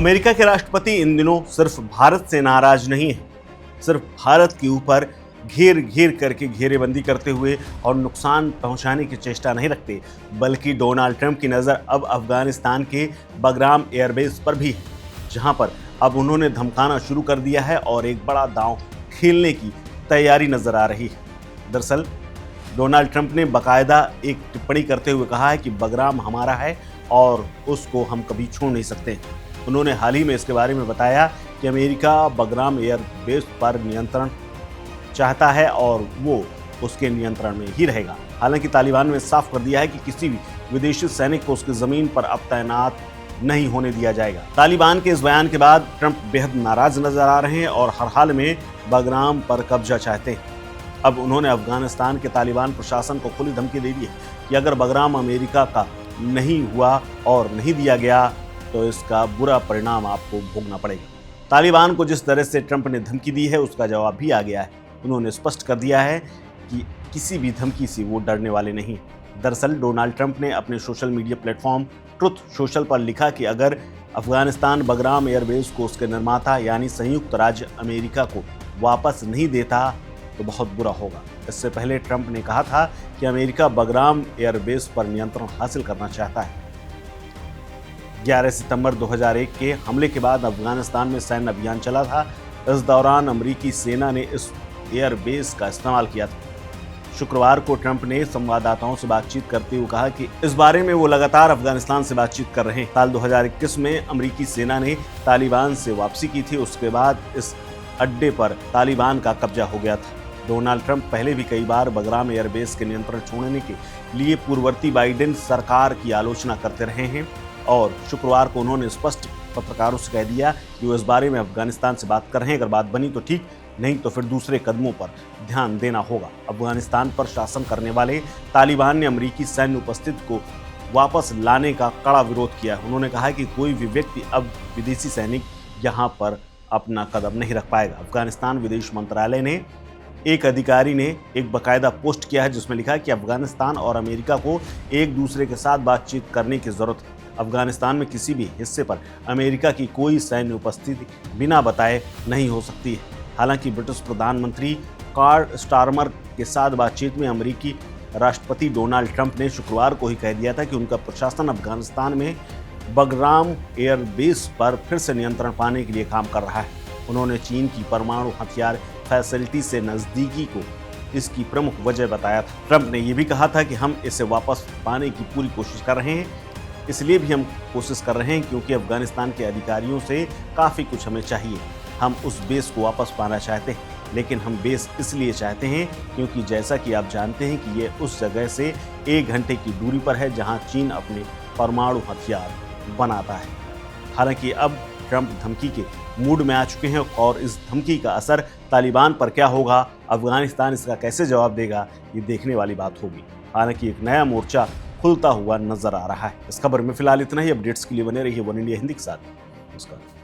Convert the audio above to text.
America के राष्ट्रपति इन दिनों सिर्फ भारत से नाराज नहीं है, सिर्फ भारत के ऊपर घेर घेर करके घेरेबंदी करते हुए और नुकसान पहुंचाने की चेष्टा नहीं रखते, बल्कि डोनाल्ड ट्रंप की नज़र अब अफगानिस्तान के बगराम एयरबेस पर भी है, जहां पर अब उन्होंने धमकाना शुरू कर दिया है और एक बड़ा दांव खेलने की तैयारी नजर आ रही है। दरअसल डोनाल्ड ट्रंप ने बाकायदा एक टिप्पणी करते हुए कहा है कि बगराम हमारा है और उसको हम कभी छोड़ नहीं सकते। उन्होंने हाल ही में इसके बारे में बताया कि अमेरिका बगराम एयरबेस पर नियंत्रण चाहता है और वो उसके नियंत्रण में ही रहेगा। हालांकि तालिबान ने साफ कर दिया है कि किसी भी विदेशी सैनिक को उसकी जमीन पर अब तैनात नहीं होने दिया जाएगा। तालिबान के इस बयान के बाद ट्रंप बेहद नाराज नजर आ रहे हैं और हर हाल में बगराम पर कब्जा चाहते हैं। अब उन्होंने अफगानिस्तान के तालिबान प्रशासन को खुली धमकी दे दी है कि अगर बगराम अमेरिका का नहीं हुआ और नहीं दिया गया तो इसका बुरा परिणाम आपको भोगना पड़ेगा। तालिबान को जिस तरह से ट्रंप ने धमकी दी है उसका जवाब भी आ गया है। उन्होंने स्पष्ट कर दिया है कि किसी भी धमकी से वो डरने वाले नहीं। दरअसल डोनाल्ड ट्रंप ने अपने social media platform truth social पर लिखा कि अगर अफगानिस्तान बगराम एयरबेस को उसके निर्माता यानी संयुक्त राज्य अमेरिका को वापस नहीं देता तो बहुत बुरा होगा। इससे पहले ट्रंप ने कहा था कि अमेरिका बगराम एयरबेस पर नियंत्रण हासिल करना चाहता है। 11 सितंबर 2001 के हमले के बाद अफगानिस्तान में सैन्य अभियान चला था। इस दौरान अमेरिकी सेना ने इस एयरबेस का इस्तेमाल किया था। शुक्रवार को ट्रंप ने संवाददाताओं से बातचीत करते हुए कहा कि इस बारे में वो लगातार अफगानिस्तान से बातचीत कर रहे हैं। साल 2021 में अमेरिकी सेना ने तालिबान से वापसी की थी। उसके बाद इस अड्डे पर तालिबान का कब्जा हो गया था। डोनाल्ड ट्रंप पहले भी कई बार बगराम एयरबेस के नियंत्रण छोड़ने के लिए पूर्ववर्ती बाइडेन सरकार की आलोचना करते रहे हैं और शुक्रवार को उन्होंने स्पष्ट पत्रकारों से कह दिया कि वो इस बारे में अफगानिस्तान से बात कर रहे हैं। अगर बात बनी तो ठीक, नहीं तो फिर दूसरे कदमों पर ध्यान देना होगा। अफगानिस्तान पर शासन करने वाले तालिबान ने अमेरिकी सैन्य उपस्थिति को वापस लाने का कड़ा विरोध किया। उन्होंने कहा कि कोई भी व्यक्ति अब विदेशी सैनिक यहाँ पर अपना कदम नहीं रख पाएगा। अफगानिस्तान विदेश मंत्रालय ने एक अधिकारी ने एक बाकायदा पोस्ट किया है जिसमें लिखा है कि अफगानिस्तान और अमेरिका को एक दूसरे के साथ बातचीत करने की जरूरत है। अफगानिस्तान में किसी भी हिस्से पर अमेरिका की कोई सैन्य उपस्थिति बिना बताए नहीं हो सकती है। हालांकि ब्रिटिश प्रधानमंत्री कार्ड स्टारमर के साथ बातचीत में अमेरिकी राष्ट्रपति डोनाल्ड ट्रंप ने शुक्रवार को ही कह दिया था कि उनका प्रशासन अफगानिस्तान में बगराम एयरबेस पर फिर से नियंत्रण पाने के लिए काम कर रहा है। उन्होंने चीन की परमाणु हथियार फैसिलिटी से नज़दीकी को इसकी प्रमुख वजह बताया था। ट्रंप ने यह भी कहा था कि हम इसे वापस पाने की पूरी कोशिश कर रहे हैं। इसलिए भी हम कोशिश कर रहे हैं क्योंकि अफगानिस्तान के अधिकारियों से काफ़ी कुछ हमें चाहिए। हम उस बेस को वापस पाना चाहते हैं, लेकिन हम बेस इसलिए चाहते हैं क्योंकि जैसा कि आप जानते हैं कि ये उस जगह से 1 घंटे की दूरी पर है जहां चीन अपने परमाणु हथियार बनाता है। हालांकि अब ट्रंप धमकी के मूड में आ चुके हैं और इस धमकी का असर तालिबान पर क्या होगा, अफगानिस्तान इसका कैसे जवाब देगा, ये देखने वाली बात होगी। हालांकि एक नया मोर्चा खुलता हुआ नजर आ रहा है। इस खबर में फिलहाल इतना ही। अपडेट्स के लिए बने रहिए वन इंडिया हिंदी के साथ। नमस्कार।